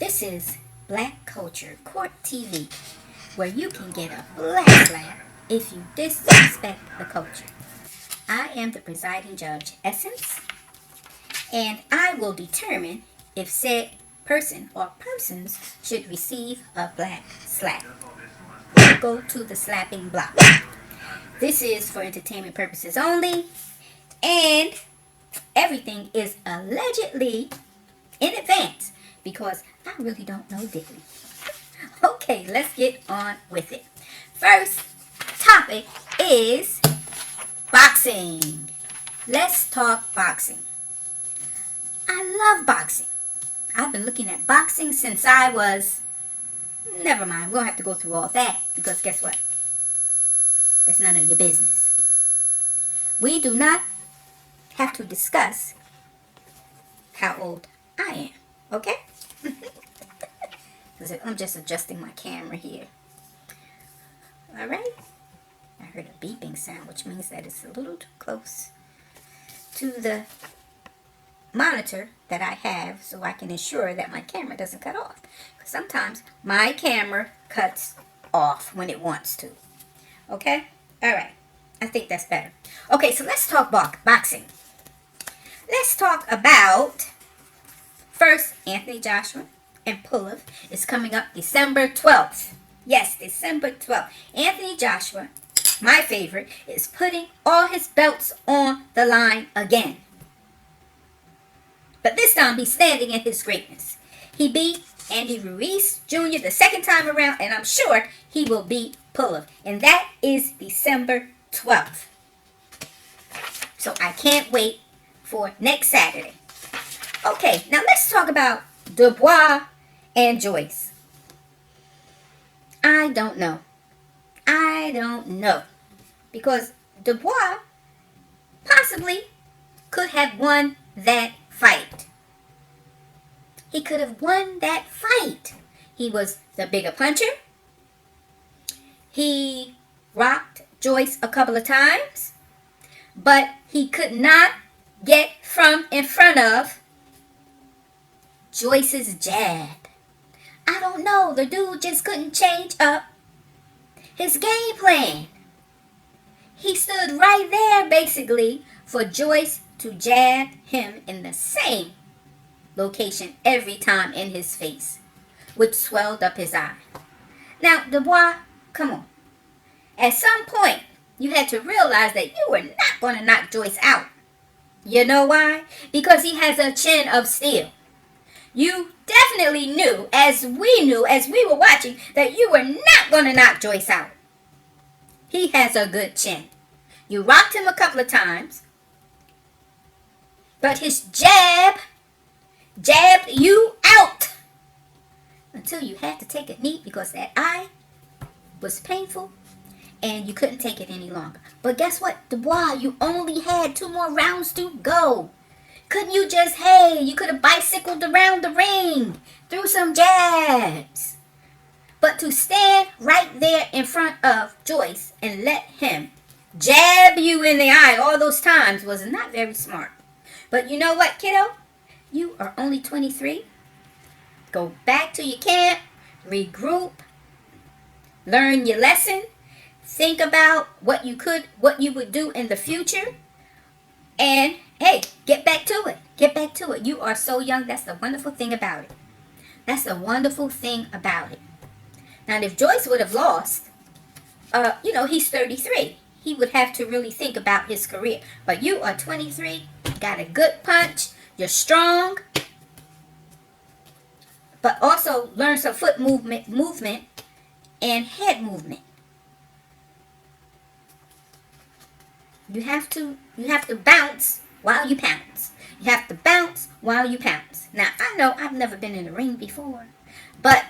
This is Black Culture Court TV, where you can get a black slap if you disrespect the culture. I am the presiding judge, Essence, and I will determine if said person or persons should receive a black slap. Go to the slapping block. This is for entertainment purposes only, and everything is allegedly in advance because I really don't know diddly. Okay, let's get on with it. First topic is boxing. Let's talk boxing. I love boxing. I've been looking at boxing since I was... Never mind, we don't have to go through all that because guess what? That's none of your business. We do not have to discuss how old I am, okay? I'm just adjusting my camera here. All right. I heard a beeping sound, which means that it's a little too close to the monitor that I have so I can ensure that my camera doesn't cut off. Because sometimes my camera cuts off when it wants to. Okay? All right. I think that's better. Okay, so let's talk boxing. Let's talk about, first, Anthony Joshua and Pulev is coming up December 12th. Yes, December 12th. Anthony Joshua, my favorite, is putting all his belts on the line again. But this time he's standing in his greatness. He beat Andy Ruiz Jr. the second time around, and I'm sure he will beat Pulev. And that is December 12th. So I can't wait for next Saturday. Okay, now let's talk about Dubois and Joyce. I don't know. Because Dubois possibly could have won that fight. He could have won that fight. He was the bigger puncher. He rocked Joyce a couple of times. But he could not get from in front of Joyce's jab. I don't know. The dude just couldn't change up his game plan. He stood right there, basically, for Joyce to jab him in the same location every time in his face, which swelled up his eye. Now, Dubois, come on. At some point, you had to realize that you were not going to knock Joyce out. You know why? Because he has a chin of steel. You definitely knew, as we were watching, that you were not going to knock Joyce out. He has a good chin. You rocked him a couple of times, but his jab jabbed you out until you had to take a knee because that eye was painful and you couldn't take it any longer. But guess what, Dubois, you only had 2 more rounds to go. Couldn't you just, you could have bicycled around the ring, threw some jabs. But to stand right there in front of Joyce and let him jab you in the eye all those times was not very smart. But you know what, kiddo? You are only 23. Go back to your camp, regroup, learn your lesson, think about what you would do in the future, and get back to it. Get back to it. You are so young. That's the wonderful thing about it. That's the wonderful thing about it. Now, if Joyce would have lost, he's 33. He would have to really think about his career. But you are 23, got a good punch, you're strong, but also learn some foot movement and head movement. You have to bounce while you pounce. You have to bounce while you pounce. Now, I know I've never been in a ring before, but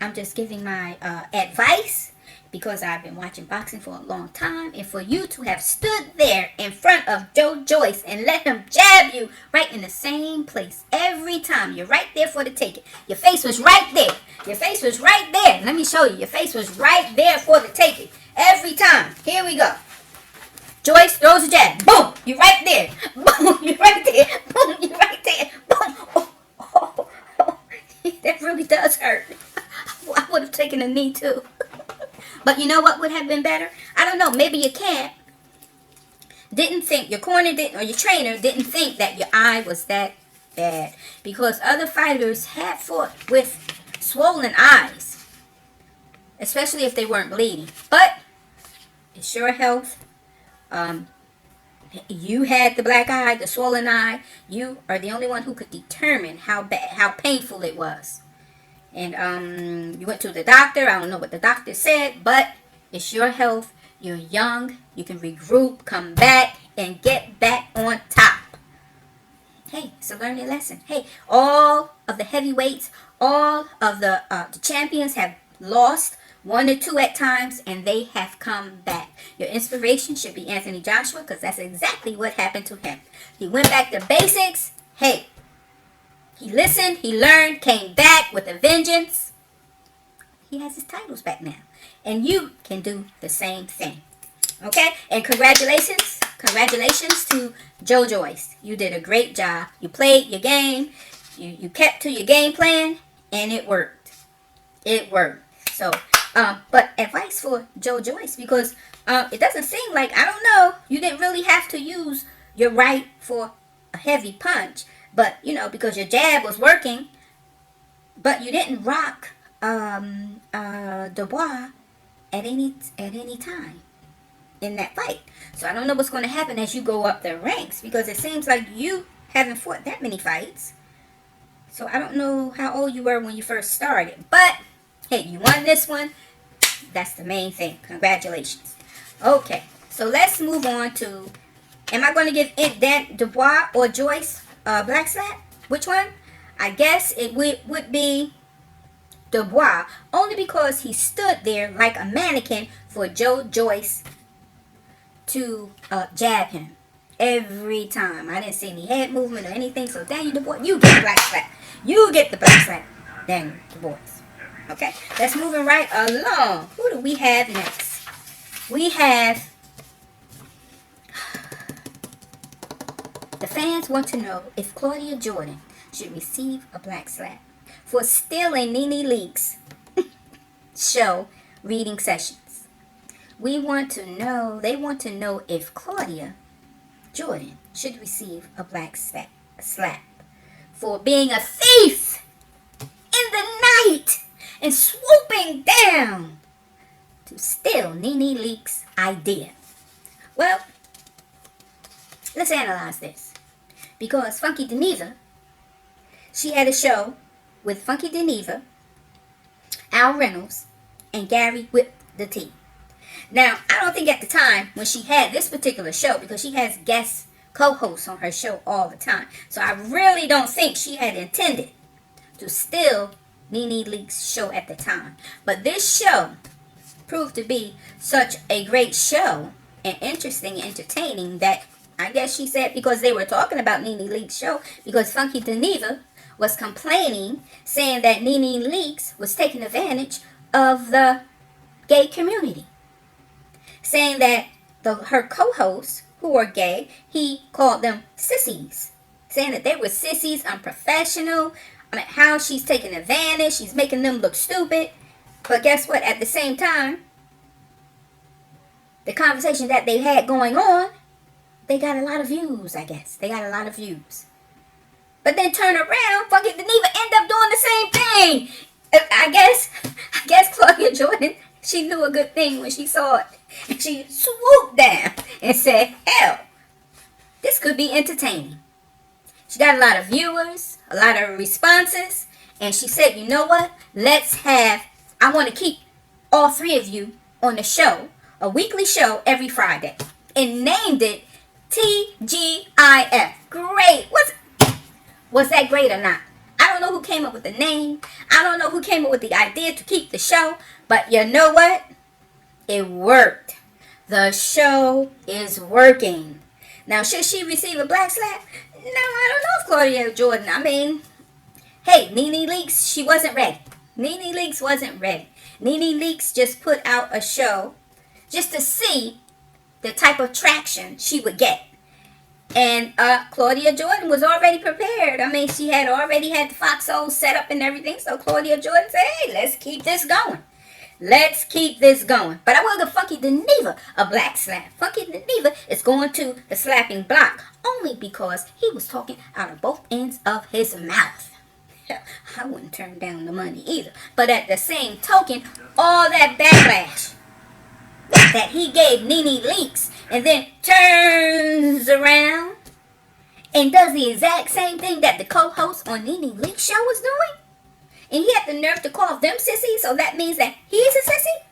I'm just giving my advice because I've been watching boxing for a long time. And for you to have stood there in front of Joyce and let him jab you right in the same place every time. You're right there for the taking. Your face was right there. Your face was right there. Let me show you. Your face was right there for the taking every time. Here we go. Joyce throws a jab. Boom! You're right there. Boom! You're right there. Boom! You're right there. Boom! Oh, oh, oh. That really does hurt. I would have taken a knee too. But you know what would have been better? I don't know. Maybe your camp didn't think, your corner didn't, or your trainer didn't think that your eye was that bad. Because other fighters had fought with swollen eyes. Especially if they weren't bleeding. But it's your health. You had the black eye, the swollen eye. You are the only one who could determine how bad, how painful it was. And you went to the doctor. I don't know what the doctor said, but it's your health. You're young. You can regroup, come back, and get back on top. Hey, it's a learning lesson. Hey, all of the heavyweights, all of the champions have lost 1 or 2 at times, and they have come back. Your inspiration should be Anthony Joshua, because that's exactly what happened to him. He went back to basics. Hey, he listened, he learned, came back with a vengeance. He has his titles back now. And you can do the same thing. Okay? And congratulations. Congratulations to Joe Joyce. You did a great job. You played your game. You kept to your game plan, and it worked. It worked. So, but advice for Joe Joyce, because it doesn't seem like, I don't know, you didn't really have to use your right for a heavy punch, but you know, because your jab was working, but you didn't rock Dubois at any time in that fight. So I don't know what's going to happen as you go up the ranks, because it seems like you haven't fought that many fights. So I don't know how old you were when you first started, but hey, you won this one. That's the main thing. Congratulations. Okay, so let's move on to, am I going to give it Dubois or Joyce black slap? Which one? I guess it would be Dubois, only because he stood there like a mannequin for Joe Joyce to jab him every time. I didn't see any head movement or anything, so Daniel Dubois, you get the black slap. You get the black slap, Daniel Dubois. Okay, let's move right along. Who do we have next? We have, the fans want to know if Claudia Jordan should receive a black slap for stealing Nene Leakes' show reading sessions. We want to know, they want to know if Claudia Jordan should receive a black slap for being a thief in the night and swooping down to steal Nene Leakes' idea. Well, let's analyze this. Because Funky Deneva, she had a show with Funky Deneva, Al Reynolds, and Gary with the T. Now, I don't think at the time when she had this particular show, because she has guest co-hosts on her show all the time, so I really don't think she had intended to steal Nene Leakes' show at the time. But this show proved to be such a great show and interesting and entertaining that I guess she said, because they were talking about Nene Leakes' show, because Funky Deneva was complaining, saying that Nene Leakes was taking advantage of the gay community. Saying that her co-hosts, who are gay, he called them sissies. Saying that they were sissies, unprofessional. I mean, how she's taking advantage, she's making them look stupid. But guess what? At the same time, the conversation that they had going on, they got a lot of views, I guess. They got a lot of views. But then turn around, Funky Deneva end up doing the same thing. I guess Claudia Jordan, she knew a good thing when she saw it. And she swooped down and said, hell, this could be entertaining. She got a lot of viewers, a lot of responses, and she said, you know what? I want to keep all 3 of you on the show, a weekly show every Friday, and named it TGIF. Great. Was that great or not? I don't know who came up with the name. I don't know who came up with the idea to keep the show, but you know what? It worked. The show is working. Now, should she receive a black slap? No, I don't know if Claudia Jordan. I mean, hey, Nene Leakes, she wasn't ready. Nene Leakes wasn't ready. Nene Leakes just put out a show just to see the type of traction she would get. And Claudia Jordan was already prepared. I mean, she had already had the foxhole set up and everything. So Claudia Jordan said, hey, let's keep this going. Let's keep this going. But I will give Funky Geneva a black slap. Funky Geneva is going to the slapping block only because he was talking out of both ends of his mouth. I wouldn't turn down the money either. But at the same token, all that backlash that he gave Nene Leakes and then turns around and does the exact same thing that the co-host on Nene Leakes' show was doing. And he had the nerve to call them sissies, so that means that he's a sissy?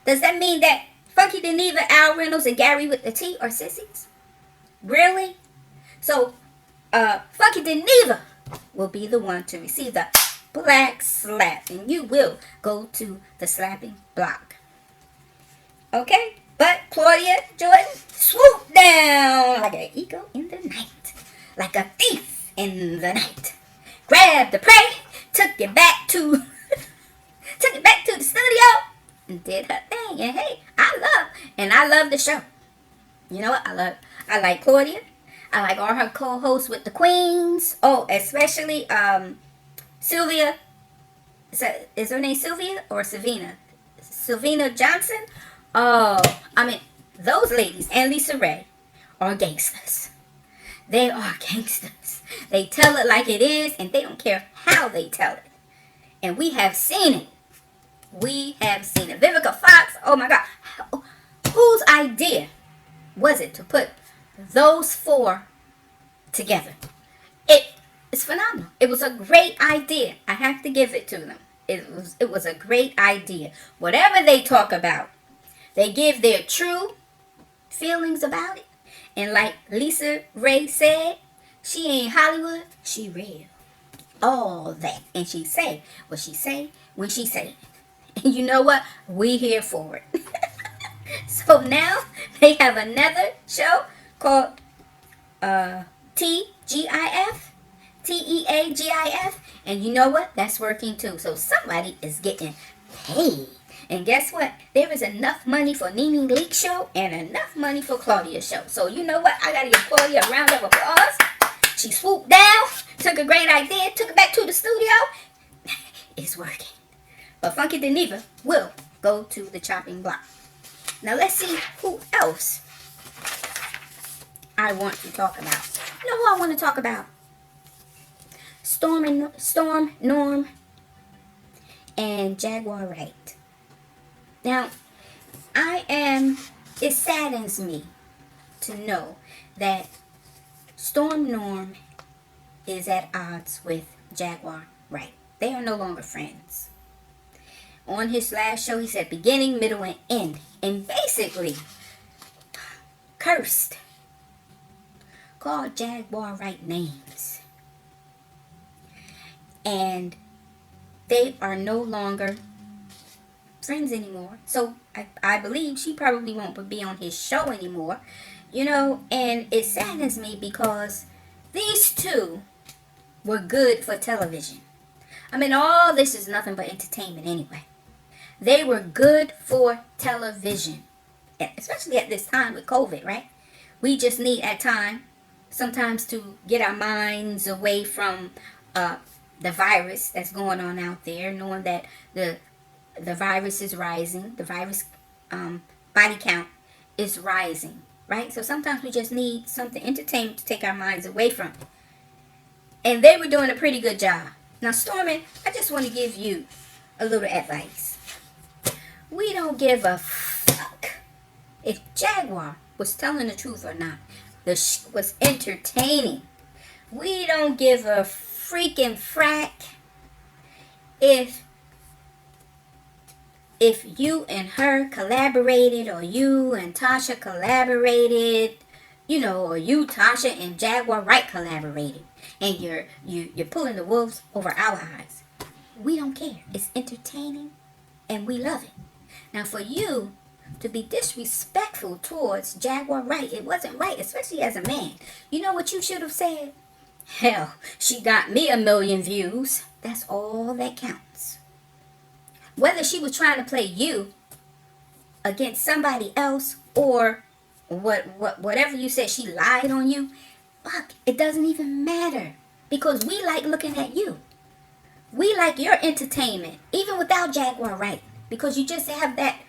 Does that mean that Funky Geneva, Al Reynolds, and Gary with the T are sissies? Really? So, Funky Geneva will be the one to receive the black slap, and you will go to the slapping block. Okay? But Claudia Jordan swooped down like an eagle in the night, like a thief in the night. Grabbed the prey, took it back to the studio and did her thing. And hey, I love the show. You know what? I like Claudia. I like all her co-hosts with the queens. Oh, especially Sylvia. Is her name Sylvia or Savina? Sylvina Johnson. Oh, I mean, those ladies and Lisa Ray are gangsters. They are gangsters. They tell it like it is, and they don't care how they tell it. And we have seen it. We have seen it. Vivica Fox, oh my God. Whose idea was it to put those four together? It's phenomenal. It was a great idea. I have to give it to them. It was a great idea. Whatever they talk about, they give their true feelings about it. And like Lisa Ray said, she ain't Hollywood, she real. All that. And she say what she say when she say it. And you know what? We here for it. So now they have another show called TGIF. TEAGIF. And you know what? That's working too. So somebody is getting paid. And guess what? There is enough money for Nene Leakes' show and enough money for Claudia's show. So you know what? I got to give Claudia a round of applause. She swooped down, took a great idea, took it back to the studio. It's working. But Funky Geneva will go to the chopping block. Now let's see who else I want to talk about. You know who I want to talk about? Storm, Norm, and Jaguar Wright. Now, it saddens me to know that Storm Norm is at odds with Jaguar Wright. They are no longer friends. On his last show, he said beginning, middle, and end. And basically, cursed. Called Jaguar Wright names. And they are no longer friends anymore. So I believe she probably won't be on his show anymore. You know, and it saddens me because these two were good for television. I mean, all this is nothing but entertainment anyway. They were good for television. Especially at this time with COVID, right? We just need at time sometimes to get our minds away from the virus that's going on out there, knowing that the virus is rising, the virus body count is rising, right? So sometimes we just need something entertainment to take our minds away from it. And they were doing a pretty good job. Now, Storman, I just want to give you a little advice. We don't give a fuck if Jaguar was telling the truth or not. The shit was entertaining. We don't give a freaking frack if you and her collaborated, or you and Tasha collaborated, you know, or you, Tasha, and Jaguar Wright collaborated, and you're pulling the wolves over our eyes. We don't care. It's entertaining, and we love it. Now, for you to be disrespectful towards Jaguar Wright, it wasn't right, especially as a man. You know what you should have said? Hell, she got me 1 million views. That's all that counts. Whether she was trying to play you against somebody else, or whatever you said, she lied on you, Look, it doesn't even matter because we like looking at you. We like your entertainment, even without Jaguar Wright, because you just have that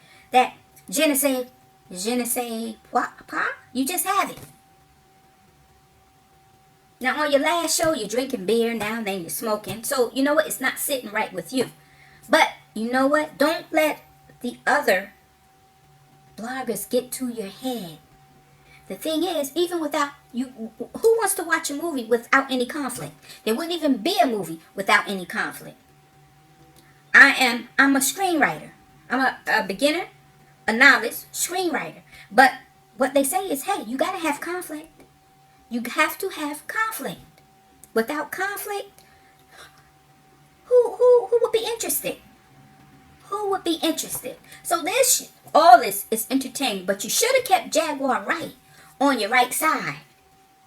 je ne sais quoi, you just have it. Now on your last show, you're drinking beer, now and then you're smoking. So you know what? It's not sitting right with you. But you know what? Don't let the other bloggers get to your head. The thing is, even without you, who wants to watch a movie without any conflict? There wouldn't even be a movie without any conflict. I'm a screenwriter. I'm a beginner, a novice screenwriter. But what they say is, hey, you got to have conflict. You have to have conflict. Without conflict, who would be interested? Who would be interested? So all this is entertaining, but you should have kept Jaguar Wright on your right side.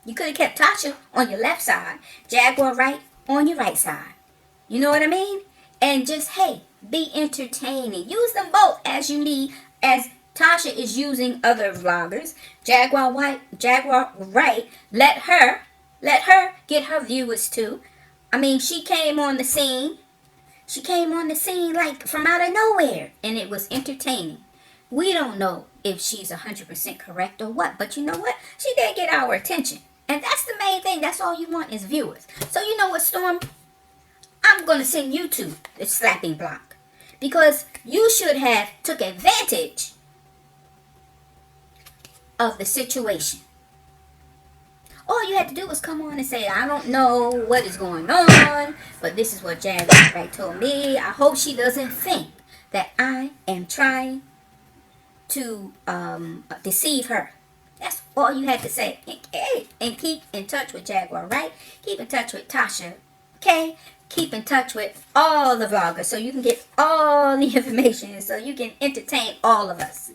You could have kept Tasha on your left side, Jaguar Wright on your right side. You know what I mean? And just, hey, be entertaining. Use them both as you need, as Tasha is using other vloggers. Jaguar Wright, let her get her viewers too. I mean, she came on the scene. She came on the scene like from out of nowhere, and it was entertaining. We don't know if she's 100% correct or what, but you know what? She did get our attention, and that's the main thing. That's all you want is viewers. So you know what, Storm? I'm going to send you to the slapping block because you should have took advantage of the situation. All you had to do was come on and say, I don't know what is going on, but this is what Jaguar Wright told me. I hope she doesn't think that I am trying to deceive her. That's all you had to say. And keep in touch with Jaguar Wright. Keep in touch with Tasha. Okay? Keep in touch with all the vloggers so you can get all the information, so you can entertain all of us.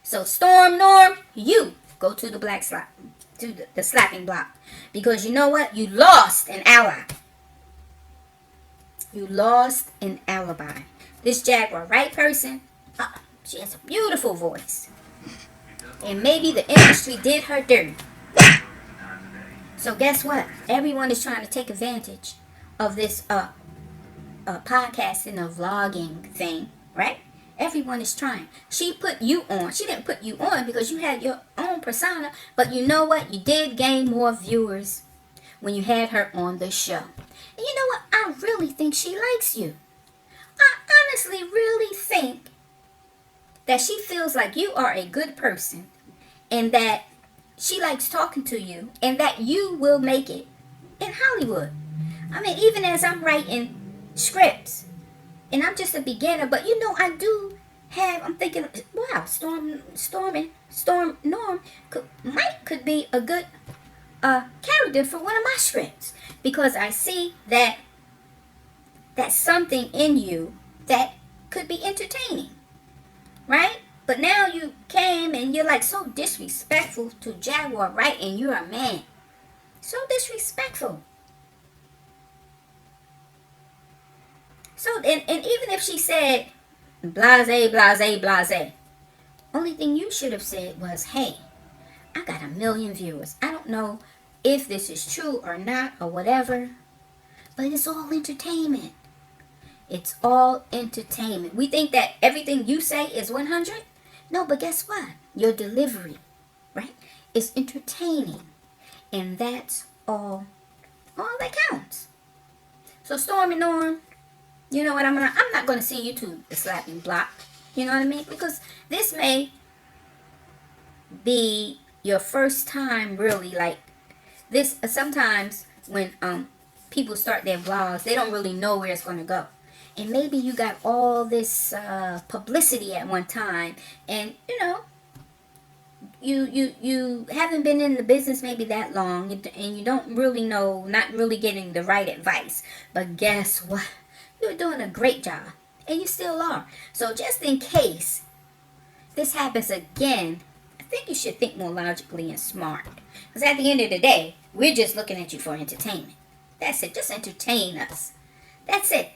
So Storm, Norm, you go to the black slap, to the slapping block, because you know what? You lost an ally. You lost an alibi. This Jaguar Wright person, she has a beautiful voice, and maybe the industry did her dirty. So guess what? Everyone is trying to take advantage of this podcasting or vlogging thing, right? Everyone is trying. She put you on. She didn't put you on because you had your own persona, but you know what? You did gain more viewers when you had her on the show. And you know what? I really think she likes you. I honestly really think that she feels like you are a good person and that she likes talking to you and that you will make it in Hollywood. I mean, even as I'm writing scripts, and I'm just a beginner, but you know, I do have, I'm thinking, wow, Storm Norm could be a good character for one of my scripts, because I see that that's something in you that could be entertaining, right? But now you came and you're like so disrespectful to Jaguar Wright, and you're a man. So disrespectful. So, and even if she said, blase, blase, blase, only thing you should have said was, hey, I got 1 million viewers. I don't know if this is true or not or whatever, but it's all entertainment. It's all entertainment. We think that everything you say is 100. No, but guess what? Your delivery, right, is entertaining. And that's all that counts. So, Storm and Norm, you know what, I'm not gonna see you to the slapping block. You know what I mean? Because this may be your first time really like this. Sometimes when people start their vlogs, they don't really know where it's gonna go. And maybe you got all this publicity at one time, and you know, you haven't been in the business maybe that long, and you don't really know, not really getting the right advice. But guess what? You're doing a great job, and you still are. So just in case this happens again, I think you should think more logically and smart. Because at the end of the day, we're just looking at you for entertainment. That's it. Just entertain us. That's it.